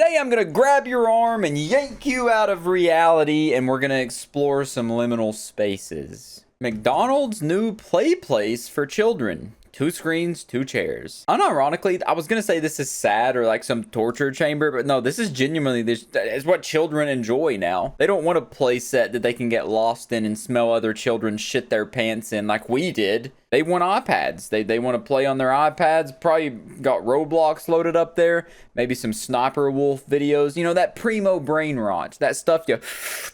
Today I'm gonna grab your arm and yank you out of reality, and we're gonna explore some liminal spaces. McDonald's new play place for children. 2 screens, 2 chairs. Unironically, I was gonna say this is sad or like some torture chamber, but no, this is genuinely, this is what children enjoy now. They don't want a play set that they can get lost in and smell other children shit their pants in like we did. They want iPads. They want to play on their iPads. Probably got Roblox loaded up there. Maybe some Sniper Wolf videos. You know, that primo brain rot. That stuff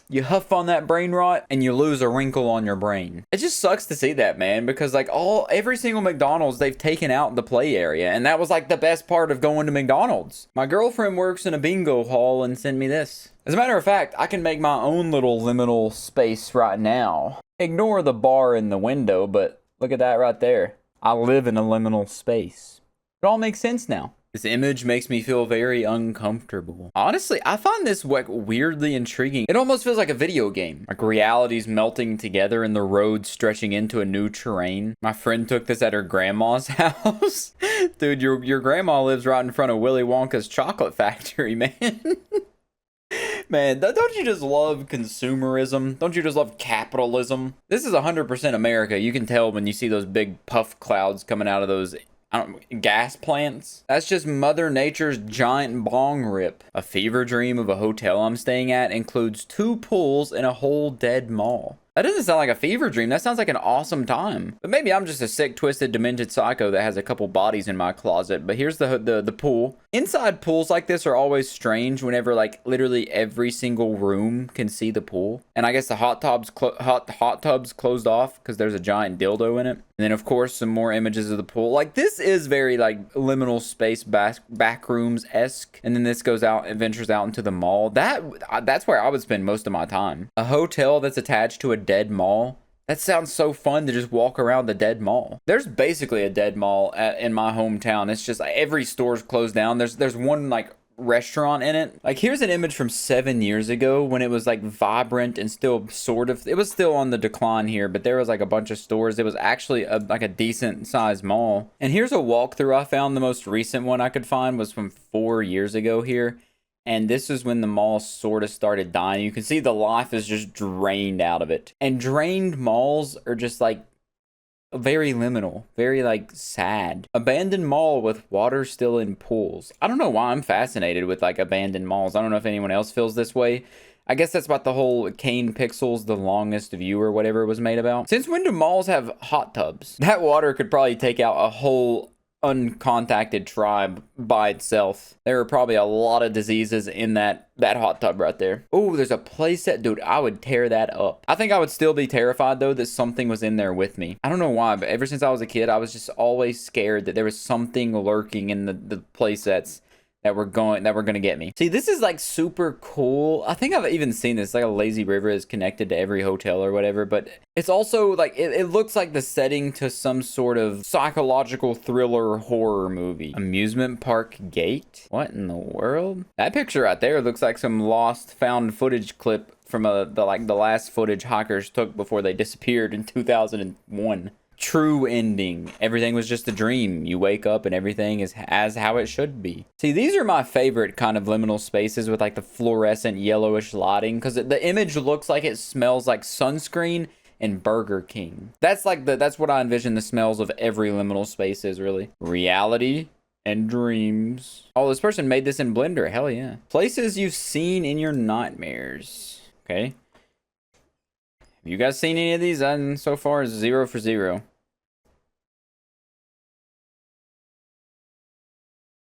you huff on that brain rot and you lose a wrinkle on your brain. It just sucks to see that, man, because like every single McDonald's they've taken out the play area, and that was like the best part of going to McDonald's. My girlfriend works in a bingo hall and sent me this. As a matter of fact, I can make my own little liminal space right now. Ignore the bar in the window, but look at that right there. I live in a liminal space. It all makes sense now. This image makes me feel very uncomfortable. Honestly, I find this weirdly intriguing. It almost feels like a video game. Like reality's melting together and the road stretching into a new terrain. My friend took this at her grandma's house. Dude, your grandma lives right in front of Willy Wonka's chocolate factory, man. Man, don't you just love consumerism? Don't you just love capitalism? This is 100% America. You can tell when you see those big puff clouds coming out of those gas plants. That's just Mother Nature's giant bong rip. A fever dream of a hotel I'm staying at includes 2 pools and a whole dead mall. That doesn't sound like a fever dream. That sounds like an awesome time. But maybe I'm just a sick, twisted, demented psycho that has a couple bodies in my closet. But here's the pool. Inside pools like this are always strange whenever like literally every single room can see the pool. And I guess the hot tub's closed off because there's a giant dildo in it. And then of course some more images of the pool. Like this is very like liminal space backrooms-esque. And then this goes out and ventures out into the mall. That's where I would spend most of my time. A hotel that's attached to a dead mall. That sounds so fun to just walk around the dead mall. There's basically a dead mall in my hometown. It's just every store's closed down. There's one like restaurant in it. Like here's an image from 7 years ago when it was like vibrant and still sort of, it was still on the decline here, but there was like a bunch of stores. It was actually like a decent sized mall. And here's a walkthrough I found. The most recent one I could find was from 4 years ago here. And this is when the mall sort of started dying. You can see the life is just drained out of it. And drained malls are just like very liminal, very like sad. Abandoned mall with water still in pools. I don't know why I'm fascinated with like abandoned malls. I don't know if anyone else feels this way. I guess that's what the whole Kane Pixels, the longest view or whatever was made about. Since when do malls have hot tubs? That water could probably take out a whole uncontacted tribe by itself. There are probably a lot of diseases in that hot tub right there. Oh, there's a playset. Dude, I would tear that up. I think I would still be terrified though that something was in there with me. I don't know why, but ever since I was a kid, I was just always scared that there was something lurking in the playsets that were gonna get me. See, this is like super cool. I think I've even seen this. Like a lazy river is connected to every hotel or whatever, but it's also like it looks like the setting to some sort of psychological thriller horror movie. Amusement park gate? What in the world? That picture right there looks like some lost found footage clip from the last footage hikers took before they disappeared in 2001. True ending. Everything was just a dream. You wake up and everything is as how it should be. See, these are my favorite kind of liminal spaces with like the fluorescent yellowish lighting, because the image looks like it smells like sunscreen and Burger King. That's like that's what I envision the smells of every liminal space is, really. Reality and dreams. Oh, this person made this in Blender. Hell yeah. Places you've seen in your nightmares. Okay. You guys seen any of these? And so far, 0 for 0.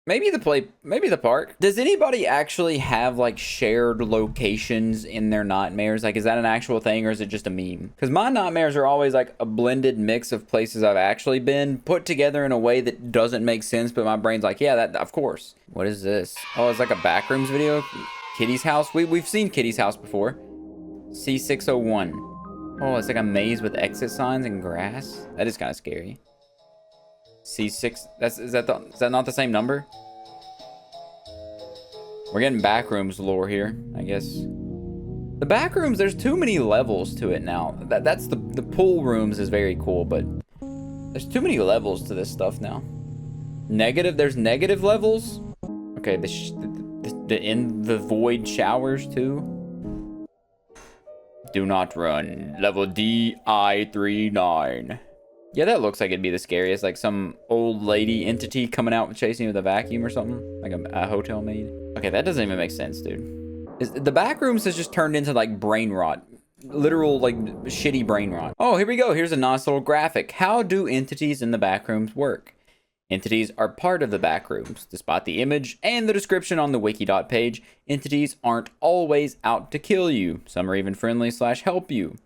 Maybe the park. Does anybody actually have like shared locations in their nightmares? Like, is that an actual thing or is it just a meme? Because my nightmares are always like a blended mix of places I've actually been put together in a way that doesn't make sense, but my brain's like, yeah, that of course. What is this? Oh, it's like a backrooms video. Kitty's house. We've seen Kitty's house before. C601. Oh, it's like a maze with exit signs and grass. That is kind of scary. C6. Is that not the same number? We're getting backrooms lore here, I guess. The backrooms, there's too many levels to it now. That's the pool rooms is very cool, but there's too many levels to this stuff now. There's negative levels. Okay, In the void showers too. Do not run. Level DI39. Yeah, that looks like it'd be the scariest. Like some old lady entity coming out chasing you with a vacuum or something. Like a hotel maid. Okay, that doesn't even make sense, dude. The backrooms has just turned into like brain rot. Literal like shitty brain rot. Oh, here we go. Here's a nice little graphic. How do entities in the backrooms work? Entities are part of the backrooms. Despite the image and the description on the wiki.page, page, entities aren't always out to kill you. Some are even friendly / help you.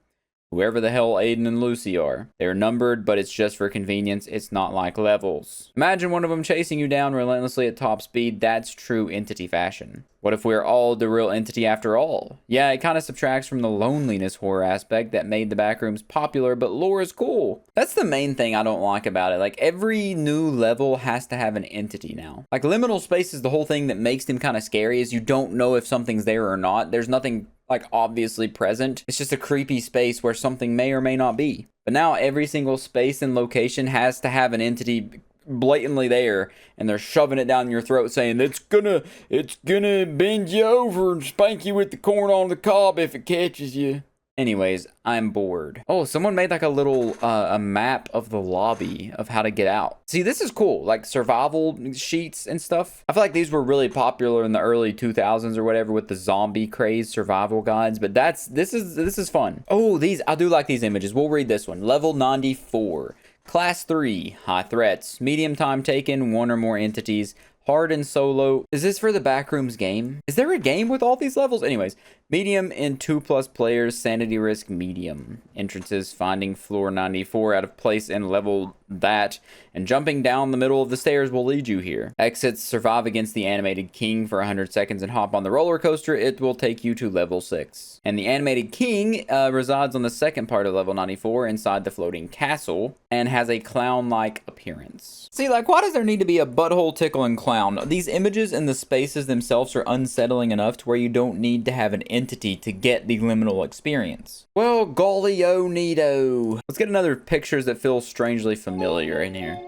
Whoever the hell Aiden and Lucy are. They're numbered, but it's just for convenience. It's not like levels. Imagine one of them chasing you down relentlessly at top speed. That's true entity fashion. What if we're all the real entity after all? Yeah, it kind of subtracts from the loneliness horror aspect that made the backrooms popular, but lore is cool. That's the main thing I don't like about it. Like, every new level has to have an entity now. Like, liminal space is the whole thing that makes them kind of scary, is you don't know if something's there or not. There's nothing like obviously present. It's just a creepy space where something may or may not be. But now every single space and location has to have an entity blatantly there, and they're shoving it down your throat saying it's gonna bend you over and spank you with the corn on the cob if it catches you. Anyways, I'm bored. Oh, someone made like a little a map of the lobby of how to get out. See, this is cool, like survival sheets and stuff. I feel like these were really popular in the early 2000s or whatever with the zombie craze survival guides, but this is fun. Oh, I do like these images. We'll read this one. Level 94. Class 3, high threats, medium time taken, one or more entities, hard and solo. Is this for the backrooms game? Is there a game with all these levels? Anyways, medium and 2+ players, sanity risk medium. Entrances, finding floor 94 out of place and level that, and jumping down the middle of the stairs will lead you here. Exits, survive against the animated king for 100 seconds and hop on the roller coaster. It will take you to level 6. And the animated king resides on the second part of level 94 inside the floating castle and has a clown-like appearance. See, like, why does there need to be a butthole tickling clown? These images and the spaces themselves are unsettling enough to where you don't need to have an entity to get the liminal experience. Well, golly-o neato. Let's get another pictures that feel strangely familiar in here.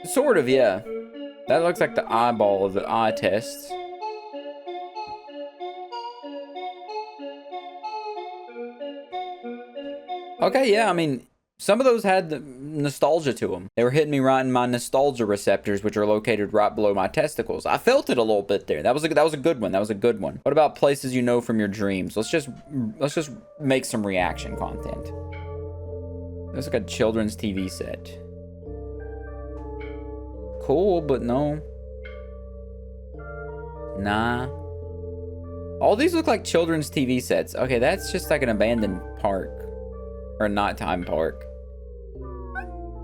Sort of, yeah. That looks like the eyeball of the eye test. Okay, yeah, I mean, some of those had the nostalgia to them. They were hitting me right in my nostalgia receptors, which are located right below my testicles. I felt it a little bit there. That was a good one. That was a good one. What about places you know from your dreams? Let's just make some reaction content. Looks like a children's TV set. Cool, but no. Nah. All these look like children's TV sets. Okay, that's just like an abandoned park. Or a nighttime park.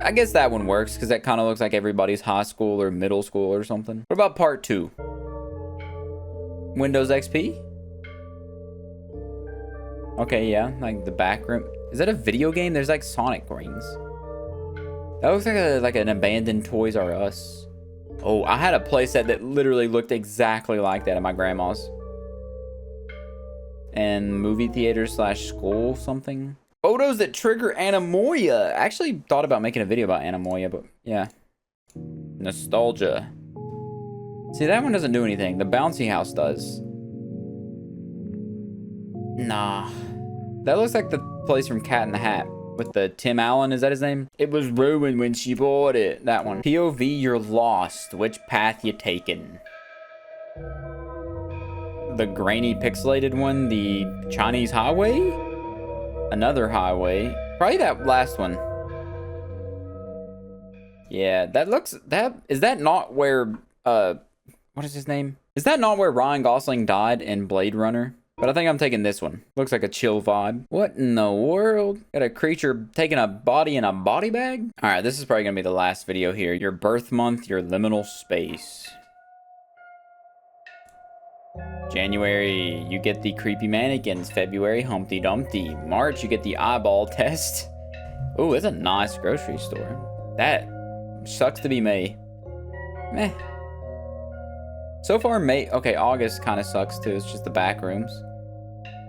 I guess that one works because that kind of looks like everybody's high school or middle school or something. What about part 2? Windows XP? Okay, yeah, like the back room. Is that a video game? There's like Sonic rings. That looks like an abandoned Toys R Us. Oh, I had a playset that literally looked exactly like that at my grandma's. And movie theater / school something. Photos that trigger anemoia. I actually thought about making a video about anemoia, but yeah. Nostalgia. See, that one doesn't do anything. The bouncy house does. Nah. That looks like the place from Cat in the Hat. With the Tim Allen, is that his name? It was ruined when she bought it. That one. POV, you're lost. Which path you taking? The grainy pixelated one. The Chinese highway? Another highway. Probably that last one. Yeah, is that not where, what is his name? Is that not where Ryan Gosling died in Blade Runner? But I think I'm taking this one. Looks like a chill vibe. What in the world? Got a creature taking a body in a body bag? All right, this is probably gonna be the last video here. Your birth month, your liminal space. January, you get the creepy mannequins. February, Humpty Dumpty. March, you get the eyeball test. Oh, it's a nice grocery store. That sucks to be May. Meh. So far, May. Okay, August kind of sucks too. It's just the back rooms.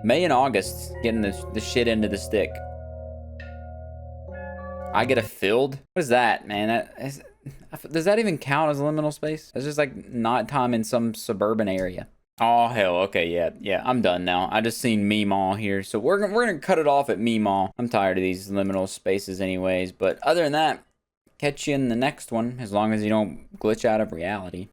May and August, getting the shit into the stick. I get a filled? What is that, man? Does that even count as a liminal space? It's just like night time in some suburban area. Oh hell, okay, yeah, I'm done now. I just seen Meemaw here, so we're gonna cut it off at Meemaw. I'm tired of these liminal spaces anyways, but other than that, catch you in the next one, as long as you don't glitch out of reality.